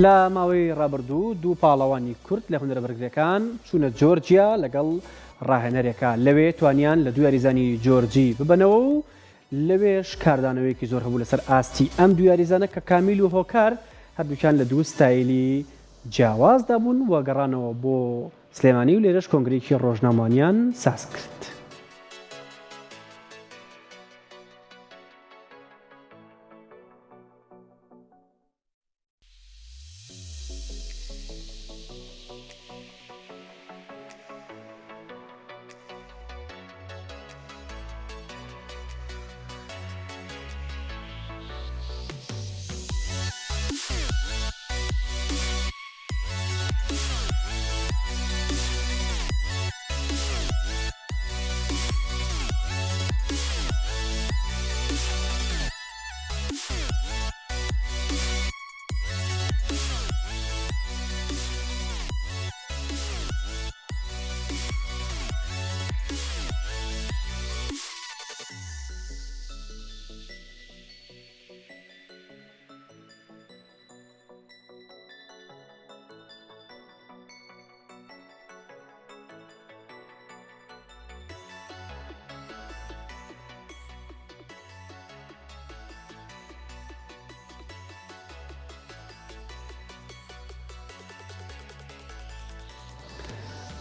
لە ماوەی ڕابردوو دوو پاڵەوانی کورد لە هونەربەرگەکان چوونە جۆرجیا لەگەڵ ڕاهێنەرێکە لەوێ توانیان لە دوو یاریزانی جۆرجی ببنەوە و لەوێش کاردانەوەیەکی زۆر هەبوو لەسەر ئاستی ئەم دوو یاریزانە کە کامیل و هۆکار هەردووکیان لە دوو ستایلی جیاوازدا بوون و گەڕانەوە بۆ سلێمانی و لێرەش کۆنگرێکی ڕۆژنامەوانیان ساز کرد.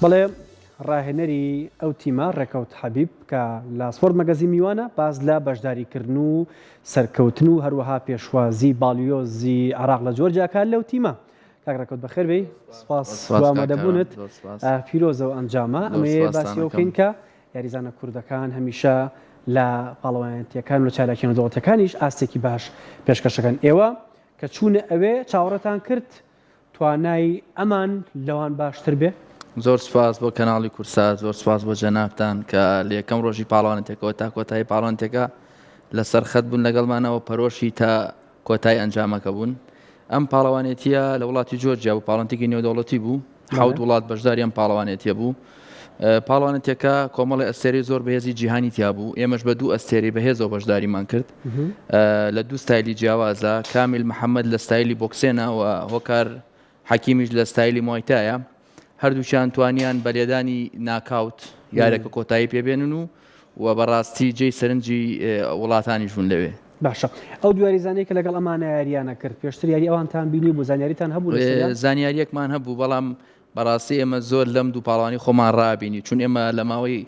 بەڵێ ڕاهێنەری ئەو تیمە ڕێکەوت حەبیب کە لە سپۆرت مەگەزین میوانە باز لە بەشداریکردن و سەرکەوتن و هەروەها پێشوازی باڵیۆزی عێراق لە جۆرجیاکە لەو تیمە. کاک ڕێکەوت بەخێر بێی، سوپاس بۆ ئامادەبوونت پیرۆزە و ئەنجامە. ئەمەیە باسی ئەو بکەین کە یاریزانە کوردەکان هەمیشە لە پاڵەوانێتیەکان و لە چالاکیان و دەوڵەتەکانیش ئاستێکی باش پێشکەشەکەن. ئێوە کە چوونە ئەوێ چاوەڕێتان کرد توانای ئەمان لەوان باشتر بێ؟ زۆر سپاس بۆ کەناڵی کورسات، زۆر سپاس بۆ جەنابتان کە لە یەکەم ڕۆژی پاڵەوانێتێکەوە تا کۆتایی پاڵەوانێتێکە لەسەر خەت بوون لەگەڵمانەوە پەرۆشی تا کۆتایی ئەنجامەکە بوون. ئەم پاڵەوانێتیە لە وڵاتی جۆرجیا بوو، پاڵەوانێتێکی نێودەوڵەتی بوو، حەوت وڵات بەشداری ئەم پاڵەوانێتیە بوو. پاڵەوانێتێکە کۆمەڵی ئەستێرەی زۆر بەهێزی جیهانی تیا بوو، ئێمەش بە دوو ئەستێرەی بەهێزەوە بەشداریمان کرد لە دوو ستایلی جیاوازە. کامیل محەممەد لە ستایلی بۆکسێنە و هۆکار حەکیمیش لە ستایلی موایتایە. هەردووچیان توانیان بە لێدانی ناکاوت یارێکە کۆتایی پێبێنن و بەڕاستی جێی سەرنجی وڵاتانی ژوون لەوێ. باشە، ئەو دوویاریزانەیە کە لەگەڵ ئەمانە یاریانە کرد پێشتر یاری ئەوانتان بینی بوو، زانیاریتان هەبوو؟ زانیاریەکمان هەبوو، بەڵام بەڕاستی ئێمە زۆر لەم دوو پاڵەوانی خۆمان ڕابینی، چون ئێمە لە ماوەی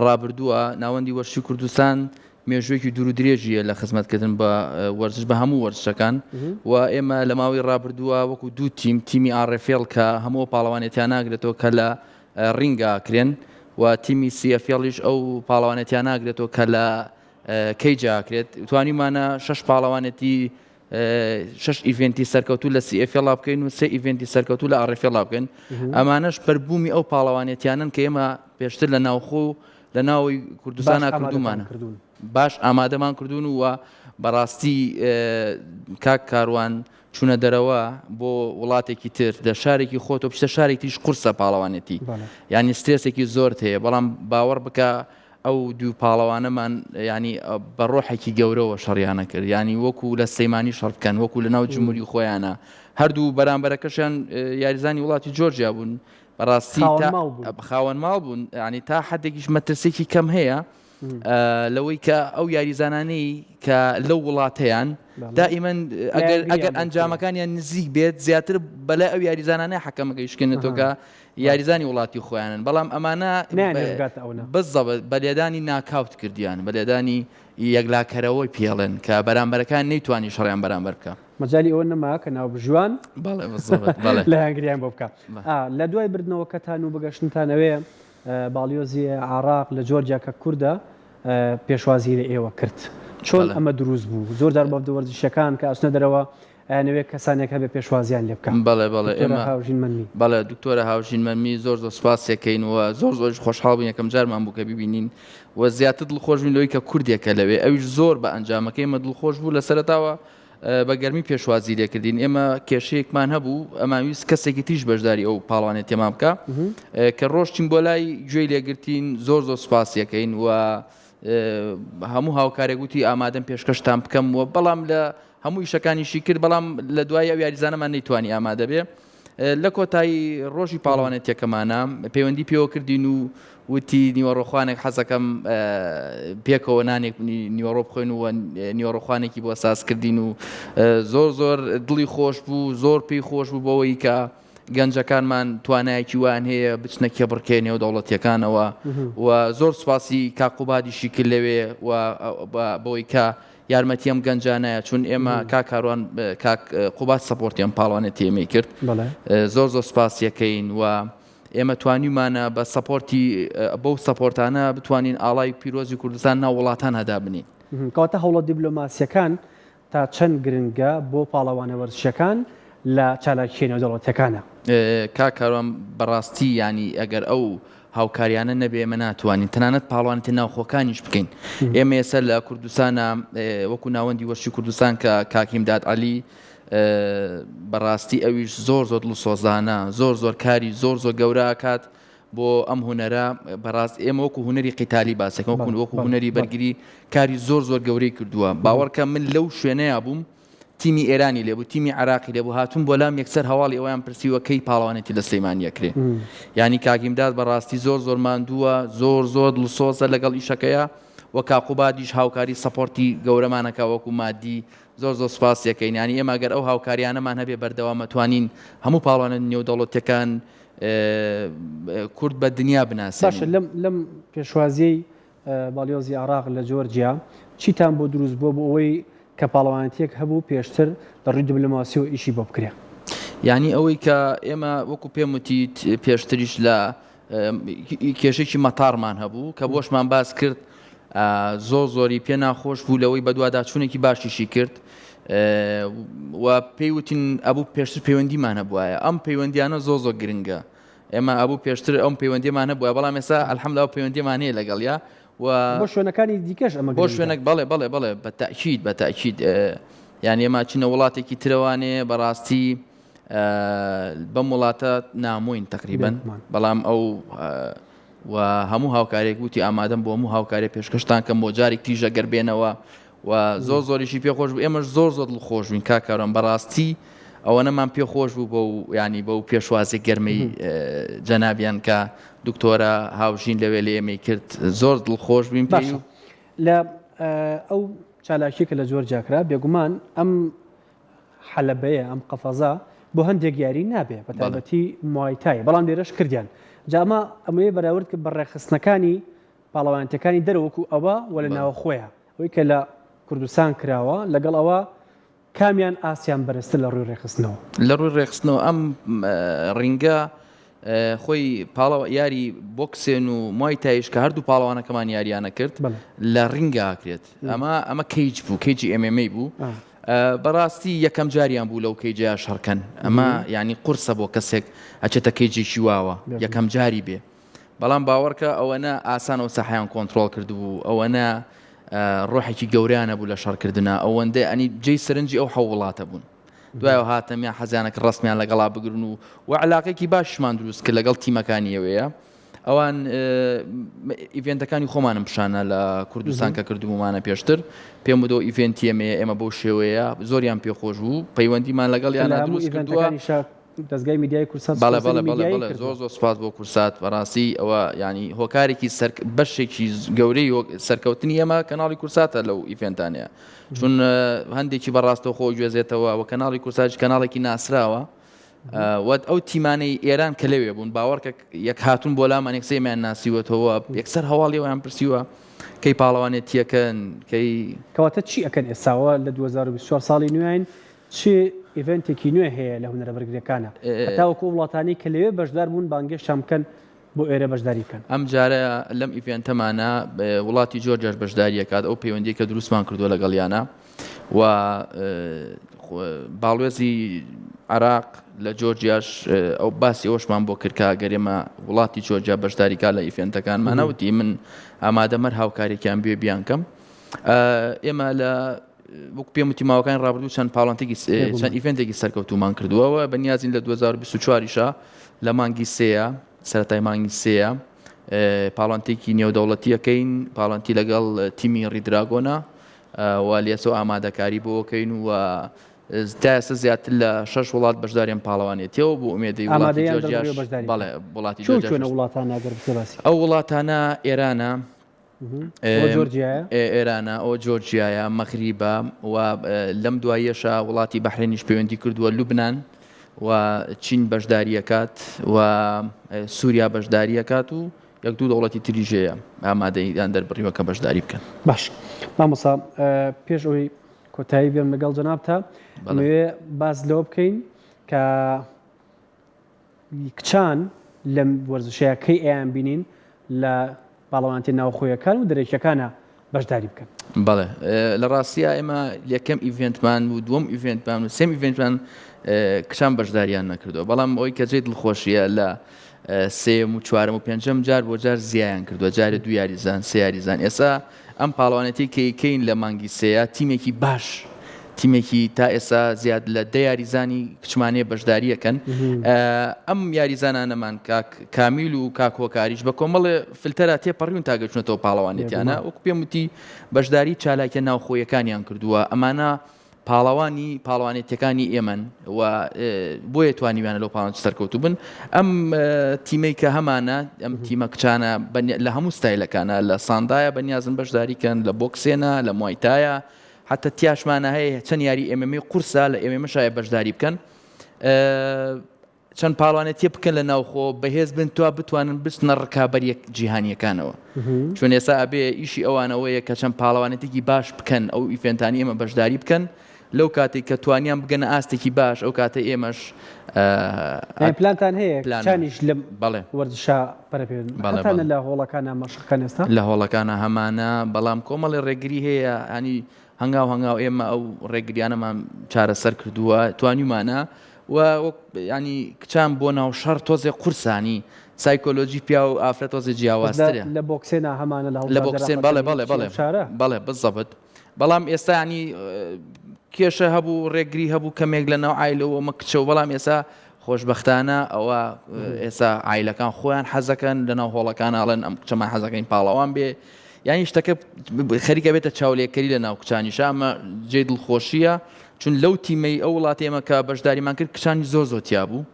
ڕابردووە ناوەندی وەرزشی کوردستان مێژوویەکی دوور و درێژیە لە خزمەتکردن بە وەرزش بە هەموو وەرزشەکان و ئێمە لە ماوەی ڕابردووە وەکو دوو تیمی ئارفێڵ کە هەموو پاڵەوانێتیان ناگرێتەوە کە لە ڕینگا کرێن و تیمی سیەفێڵیش ئەو پاڵەوانێتیان ناگرێتەوە کە لە کەیجاکرێت. توانیمانە 6 پاڵەوانێتی 6 ئیڤنتی سەرکەوتوو لە سیئفێڵا بکەین و 3 ئیڤنتی سەرکەوتوو لە ئارفێڵا بکەین. ئەمانەش پەربوومی ئەو پاڵەوانێتیانن کە ئێمە پێشتر لە ناوخۆ لە ناوی کوردستانە کردومانە، باش ئامادەمان کردوون و بەڕاستی کاک کاروان چوونە دەرەوە بۆ وڵاتێکی تر لە شارێکی خۆتۆ پشتە شارێکیش قورسە پاڵەوانێتی، ینی سترێسێکی زۆر هەیە، بەڵام باوەڕ بکە ئەو دوو پاڵەوانەمان ینی بە ڕۆحێکی گەورەوە شەڕیانە کرد، ینی وەکو لە سەیمانی شەڕ بکەن، وەکو لە ناو جمهوری خۆیانە. هەردوو بەرامبەرەکەشیان یاریزانی وڵاتی جۆرجیا بوون، بەڕاستی خاوەن ماڵ بوون، ینی تا حدێکیش مەترسێکی کەم هەیە لەوەی کە ئەو یاریزانانەی کە لەو وڵاتەیان دائیمەن ئەگەر ئەنجامەکانیان نزیک بێت زیاتر بەلای ئەو یاریزانانەی حەکەمەگەیشتێنێتەوە کە یاریزانی وڵاتی خۆیانن، بەڵام ئەمانە بەزەبەت بەلێدانی ناکاوت کردیان، بەلێدانی یەکلاکەرەوەی پێڵێن کە بەرامبەرەکان نەیتوانی شەڕیان بەرامبەر بکە. مەجای ئەوە نەما کە ناو بژوان لە هەنگریان بۆ بکە. لە دوای بردنەوەکەتان و بەگەشتنتانەوێ باڵیۆزی عێراق لە جۆرجیا کە کووردە پێشوازی لە ئێوە کرد، چۆن ئەمە دروست بوو؟ زۆر جار بەڵێ وەرزشەکان کە ئەچنە دەرەوە ئەیانەوێ کەسانێک هەبێ پێشوازیان لێ بکەن. بەڵێ دکتۆرە هاوژین مەمی زۆر سوپاسێکەین و زۆر خۆشحاڵ بووین یەکەم جارمان بوو کە ببینین و زیاتر دڵخۆش بووین لەوەی کە کوردێکە لەوێ، ئەویش زۆر بە ئەنجامەکەی ئێمە دڵخۆش بوو. لە سەرەتاوە بە گەرمی پێشوازی لێکردین، ئێمە کێشەیەکمان هەبوو، ئەماویست کەسێکی تیش بەشداری ئەو پاڵەوانێتیەمان بکە کە ڕۆژتین بۆ لای گوێی لێگرتین، زۆر سوپاسیەکەین و هەموو هاوکارێک گوتی ئامادەم پێشکەشتان بکەم و بەڵام لە هەموو ئیشەکانیشی کرد بەڵام لە دوای ئەو یاریزانەمان نەیتوانی ئامادە بێ لە کۆتایی ڕۆژی پاڵەوانێتیەکەمانە پەیوەندی پێوە کردین و وتی نیوەڕۆخوانێک حەزەکەم پێکەوە نانێک نیوەڕۆ بخۆین و نیوەڕۆخوانێکی بۆ سازکردین و زۆر دڵی خۆش بوو زۆر پێی خۆش بوو بەوەی کە گەنجەکانمان توانایەکی وان هەیە بچنە کێبڕکێنێ و دەوڵەتیەکانەوە و زۆر سوپاسی کاقوبادیشی کرد لەوێ بەوەی کە یارمەتیم گەنجانایە چون ئێمە کاکاروان قوبات سەپۆرتیان پاڵوانێتی ئێمەی کرد زۆر سوپاسیەکەین و ئێمە توانیمانە بە سەپۆرتی بەو سەپۆرتانە بتوانین ئاڵای پیرۆزی کوردستان ناو وڵاتان هەدا بنین کەواتە هەوڵە دیبلۆماسیەکان تا چەند گرنگە بۆ پاڵەوانە وەرزشەکان لە چالاکیێنەوە دەوڵەتەکانە کاکاروان بەڕاستی ینی ئەگەر ئەو هاوکاریانە نەبێ ئێمە ناتوانین تەنانەت پاڵوانێتی ناوخۆکانیش بکەین ئێمە ێستا لە کوردستانە وەکو ناوەندی وەرزشی کوردستان کە کاکیمداد عەلی بەڕاستی ئەویش زۆر دڵ سۆزانە زۆر کاری زۆر گەورە ئاکات بۆ ئەم هونەرە بەڕاست ئێمە وەکو هونەری قیتالی باسەکە وەکو هونەری بەرگری کاری زۆر گەورەی کردووە باوەڕکە من لەو شوێنەیە بووم تیمی ئێرانی لێبوو تیمی عراقی لێبوو هاتوون بۆ لام یەکسەر هەواڵی ئەویان پرسیوە کەی پاڵەوانێتی لە سلەیمانیەکرێ ینی کاکیمداد بەڕاستی زۆر ماندووە زۆر دڵسۆزە لەگەڵ ئیشەکەیە وە کاقوبادیش هاوکاری سەپۆرتی گەورەمانەکە وەکو مادی زۆر سوپاسیەکەین ینی ئێمە ئەگەر ئەو هاوکاریانەمان هەبێ بەردەوام توانین هەموو پاڵوانە نێودەوڵەتیەکان کورد بە دنیا بناسن باشە لەم پێشوازیەی باڵیۆزی عراق لە جۆرجیا چیتان بۆ دروست بۆ ئەوەی کە پاڵەوانێتیەک هەبوو پێشتر دەڕووی دیبلۆماسی و ئیشی بۆ بکرێ ینی ئەوەی کە ئێمە وەکو پێم وتی پێشتریش لە کێشێکی مەتارمان هەبوو کە بۆشمان باس کرد زۆری پێ ناخۆش بوو لەوەی بەدواداچوونێکی باشیشی کرد و پێی وتین ئەبوو پێشتر پەیوەندیمان هەبوایە ئەم پەیوەندیانە زۆر گرنگە ئێمە ئەبوو پێشتر ئەم پەیوەندیمان هەبووە بەڵام ئێستا ئەلحەمدولیلا پەیوەندیمان هەیە لەگەڵیا بۆ شوێنەکانی دیکەش ئەمە بۆ شوێنێک بەڵێ بەتەئکید یعنی ئێمە چینە وڵاتێکی ترەوانێ بەڕاستی بەم وڵاتە نامۆین تقریبەن بەڵام ئەو و هەموو هاوکارێک وتی ئامادەم بۆ هەموو هاوکارێک پێشکەشتان کەم بۆ جارێک تیژە گەربێنەوە و زۆریشی پێخۆش بوو ئێمەش زۆر دڵخۆش بووین کاکارم بەڕاستی ئەوە نەمان پێخۆش بوو بۆ ینی بەو پێشوازی گەرمەی جەنابیان کە دکتۆرە هاوژین لەوێ لە ئێمەی کرد زۆر دڵخۆش بووین پێی لە ئەو چالاکیکە لە جۆر جاکرا بێگومان ئەم حەلەبەیە ئەم قەفەزە بۆ هەندێک یاری نابێ بە تایبەتی موایتای بەڵام لێرەش کردیان جاما ئەمەیە بەراورد کرد بە ڕێخستنەکانی پاڵەوانێتەکانی دەرەوەکو ئەوە وە لە ناوە خۆیە ئەوەی کە لە کوردستان کراوە لەگەڵ ئەوە کامیان ئاسیان بەرزتر لە ڕووی ڕێخستنەوە لە ڕووی ڕێخستنەوە ئەم ڕینگە خۆی پاڵەوە یاری بۆکسێن و موایتایش کە هەردوو پاڵەوانەکەمان یاریانە کرد لە ڕینگە ئاکرێت ئەمە کەیج بوو کەیجی MMA بوو بەڕاستی یەکەم جاریان بوو لەو کەیجیا شەڕکەن ئەمە ینی قورسە بۆ کەسێک ئەچێتە کەیجێکی واوە یەکەم جاری بێ بەڵام باوەڕکە ئەوەنە ئاسان و سەحیان کۆنتترۆل کردبوو ئەوەنە ڕۆحێکی گەوریانە بوو لە شەڕکردنا ئەوەندە ئەنی جێی سەرنجی ئەو حەوڵاتە بوون دوایەوە هاتەمیان حەزیانەکە ڕستمیان لەگەڵا بگرن و علاقێکی باشمان دروست کرد لەگەڵ تیمەکانی ئەوەیە ئەوان ئیڤێنتەکانی خۆمانم پیشانە لە کوردستان کە کردبوومانە پێشتر پێم بدۆ ئیڤێنتی ئێمە بەو شێوەیە زۆریان پێخۆش بوو پەیوەندیمان لەگەڵ یانە دروست کردووە دەستگای میدیای کورسات بەڵێ زۆر سوپاس بۆ کورسات بەڕاستی ئەوە ینی هۆکارێکی بەشێکی گەورەی سەرکەوتنی ئێمە کەناڵی کورساتە لەو ئیڤێنتانەیە چون هەندێکی بەڕاستەوە خۆ گوێزێتەوە و کەناڵی کورسات کەناڵێکی ناسراوە ئەو تیمانەی ئێران کە لەوێ بوون باوەڕکە یەک هاتوون بۆ لامان یەکسەیەمیان ناسیوەتەوە یەکسەر هەواڵیەوەیان پرسیوە کەی پاڵەوانێتیەکەن کەواتە چی ئەکەن ئێستاوە لە 2024 ساڵی نوێین چی ئیڤێنتێکی نوێ هەیە لە هونەرە بەرگریەکانە هەتاوەکو وڵاتانی کە لەوێ بەشدار بوون بانگێشتان بکەن بۆ ئێرە بەشداری بکەن ئەم جارە لەم ئیڤێنتەمانە وڵاتی جۆرجیاش بەشداریەکات ئەو پەیوەندی کە دروستمان کردووە لەگەڵیانە و باڵێزی عراق لە جۆرجیاش ئەو باسی ئەوشمان بۆ کردکە گەرێمە وڵاتی جۆرجیا بەشداریکا لە ئیڤێنتەکانمانەوتی من ئامادەمەر هاوکارێکیان بێ بیانکەم ئێمە لە وەک پێم وتی ماوەکانی ڕابردوو چەند چەند ئیڤێنتێکی سەرکەوتومان کردووەوە بەنیازین لە 2024شە لە مانگی سێە سەرەتای مانگی سێە پاڵانتێکی نێودەوڵەتیەکەین پاڵانتی لەگەڵ تیمی ڕیدراگۆنە و لێسۆ ئامادەکاری بۆکەین و تا ئێستا زیاتر لە 6 وڵات بەشداریان پاڵەوانێتەوە بۆ ئومێدەی وڵاتی جۆرجیاش بەڵێ وڵاتی چۆن وڵاتان ئەگەر بتێ ئەو وڵاتانە ئێرانە ئێرانە ئەو جۆرجیایە مەغریبە و لەم دوایەشە وڵاتی بەحرێنیش پەیوەندی کردووە لوبنان و چین بەشداریەکات و سووریا بەشداریەکات و یەک دوو دەوڵەتی تریژەیە ئامادەیان دەربڕیوە کە بەشداری بکەن. باش مامۆستا پێش ئەوەی کۆتایی بێن لەگەڵ جەنابتە لەوێ باز لەوە بکەین کە کچان لەم وەرزشەیە کەی ئەیان بینین لە پاڵەوانێتی ناوخۆیەکان و دەرێکیەکانە بەشداری بکەن. بەڵێ لە ڕاستیە ئێمە یەکەم ئیڤێنتمان و دووەم ئیڤێنتمان و سێم ئیڤێنتمان کچان بەشداریان نەکردەوە بەڵام ئەوەی کە جێ دڵخۆشیە لە سێم و چوارم و پێنجەم جار بۆ جار زیایان کردووە جارێ 2 یاریزان 3 یاریزان ئێستا ئەم پاڵەوانێتی کەیکەین لە مانگی سەیە تیمێکی باش تیمێکی تا ئێستا زیاد لە 10 یاریزانی کچمانەیە بەشداریەکەن ئەم یاریزانانەمان کامیل و کاکۆکاریش بە کۆمەڵێ فلتەرە تێپەڕیون تاگەچونەتەوە پاڵەوانێتیانە وەکو پێم وتی بەشداری چالاکیە ناوخۆیەکانیان کردووە ئەمانە پاڵەوانێتەکانی ئێمەن و بۆیە توانیویانە لەو پاڵەوانێت سەرکەوتوو بن ئەم تیمەی کە هەمانە ئەم تیمە کچانە لە هەموو ستایلەکانە لە ساندایە بەنیازن بەشداریکەن لە بۆکسێنە لە موایتایە حتى تیاشمانە هەیە چەند یاری ئێمەمەی قورسە لە ئێمە شایە بەشداری بکەن چەند پاڵوانێتی بکەن لە ناوخۆ بەهێز بن تو بتوانن بستنە ڕکابەریەک جیهانیەکانەوە چون ئێستا ئەبێ ئیشی ئەوانەوەیە کە چەند پاڵەوانێتێکی باش بکەن ئەو ئیڤێنتانی ئێمە بەشداری بکەن لەو کاتێک کە توانیان بگەنە ئاستێکی باش ئەو کاتە ئێمەش پلانتان هەیە چانیش لەم وەرزشە پەرەپێن لە هۆڵەکانە مەشقەکان ئێستا لە هۆڵەکانە هەمانە بەڵام کۆمەڵی ڕێگری هەیە ینی هەنگاو ئێمە ئەو ڕێگریانەمان چارەسەر کردووە توانیمانە و ینی کچان بۆ ناو شەڕ تۆزێ قورسانی سایکۆلۆژی پیا و ئافرەت تۆزێ جیاوازترە لە بۆکسێنە هەمانە لە بۆکسێن بەڵێ بزەبت بەڵام ئێستا ینی کێشە هەبوو ڕێگری هەبوو کەمێک لە ناو عیلەوە مە کچە و بەڵام ئێستا خۆشبەختانە ئەوە ئێستا عیلەکان خۆیان حەزەکەن لە ناو هۆڵەکانەڵێن ئەم کچەمان حەزەکەین پاڵەوان بێ یانی شتەکە خەریکە بێتە چاولێکەری لە ناو کچانیش ئەمە جێ دڵخۆشیە چون لەو تیمەی ئەو وڵاتی ئێمە کە بەشداریمان کرد کچانی زۆرتیا بوو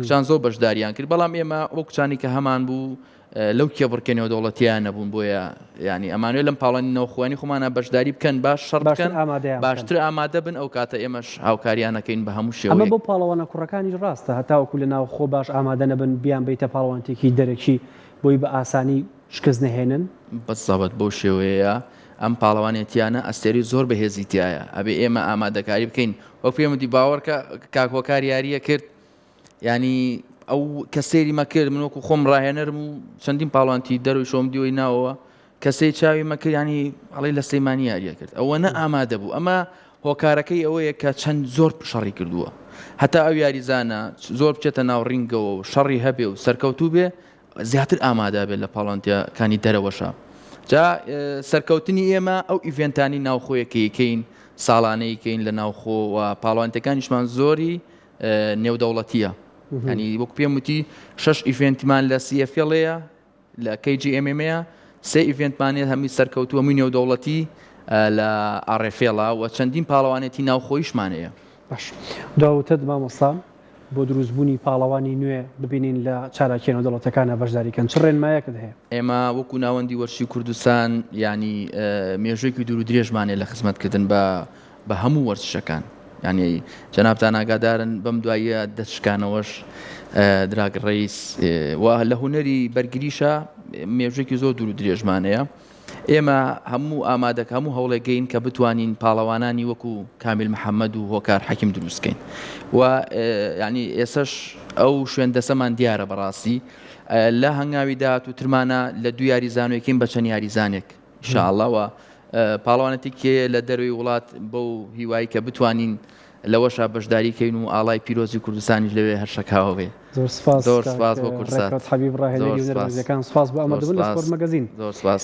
کچان زۆر بەشداریان کرد بەڵام ئێمە ئەو کچانی کە هەمان بوو لەو کێبڕکەنەوە دەوڵەتیان نەبوون بۆیە ینی ئەمانوێت لەم پاڵانی نەوخوانی خۆمانە بەشداری بکەن باش شەڕ بکەن باشتر ئامادە بن ئەو کاتە ئێمەش هاوکاریانەکەین بە هەموو شێوە ئەمە بۆ پاڵەوانە کوڕەکانی ڕاستە هەتاوەکو لە ناو خۆ باش ئامادە نەبن بیان بیتە پاڵەوانێکی دەرەکی بۆی بە ئاسانی شکست نەهێنن بەسەبەت بەو شێوەیە ئەم پاڵەوانێتیانە ئەستێری زۆر بەهێزیتیایە ئەبێ ئێمە ئامادەکاری بکەین وەک پێمەتی باوەڕکە کاکۆکار یاریە کرد ینی ئەو کەسێری مەکرد من وەکو خۆم ڕاهێنەرم و چەندین پاڵوانتی دەروی شۆم دیەوەی ناوەوە کەسەی چاوی مەکرد ینی ئەڵی لە سەیمانی یاریە کرد ئەوە نە ئامادە بوو ئەمە هۆکارەکەی ئەوەیە کە چەند زۆر شەڕی کردووە هەتا ئەو یاریزانە زۆر بچێتە ناو ڕینگەوە و شەڕی هەبێ و سەرکەوتوو بێ زیاتر ئامادە بێت لە پاڵۆنتیەکانی دەرەوەشە جا سەرکەوتنی ئێمە ئەو ئیڤێنتانی ناوخۆیەکەیکەین ساڵانەیەکەین لە ناوخۆ و پاڵۆنتەکانیشمان زۆری نێودەوڵەتیە ینی وەک پێم وتی 6 ئیڤێنتمان لە CFL-ەیە لە KGMMەیە 3 ئیڤێنتمانێت هەمی سەرکەوتووە هەمووی نێودەوڵەتی لە RFL-ە و چەندین پاڵەوانێتی ناوخۆیشمانەیە باش داوتت مامۆستا بۆ دروستبوونی پاڵەوانی نوێ ببینین لە چالاکیێنەوە دەوڵەتەکانە بەشداریکەن چ ڕێنمایەکت هەیە ئێمە وەکو ناوەندی وەرشی کوردستان ینی مێژوێکی دوور و درێژمانێت لە خزمەتکردن بە هەموو وەرزشەکان ینی جەنابتان ئاگادارن بەم دوایە دەستشکانەوەش دراگ ڕیس و لە هونەری بەرگریشە مێژوێکی زۆر دوور و درێژمانەیە ئێمە هەموو ئامادەکە هەموو هەوڵێگەین کە بتوانین پاڵەوانانی وەکو کامیل محەممەد و هۆکار حەکیم دروستکەین و ینی ئێسش ئەو شوێن دەسەمان دیارە بەڕاستی لە هەنگاوی داهاتووترمانە لە 2 یاریزانوێکین بە چەند یاریزانێک ئینشاءڵڵەوە پاڵەوانێتێکی لە دەروی وڵات بەو هیوایی کە بتوانین لەوەشا بەشداریکەین و ئاڵای پیرۆزی کوردستانیش لەوێ هەرشەکاوە بێ زۆر سپاس بۆ کورسات حەبیب ڕاهێنەری و نەروێژەکان سپاس بۆ ئەمەدەبوون لە سپۆرت مەگەزین زۆر سپاس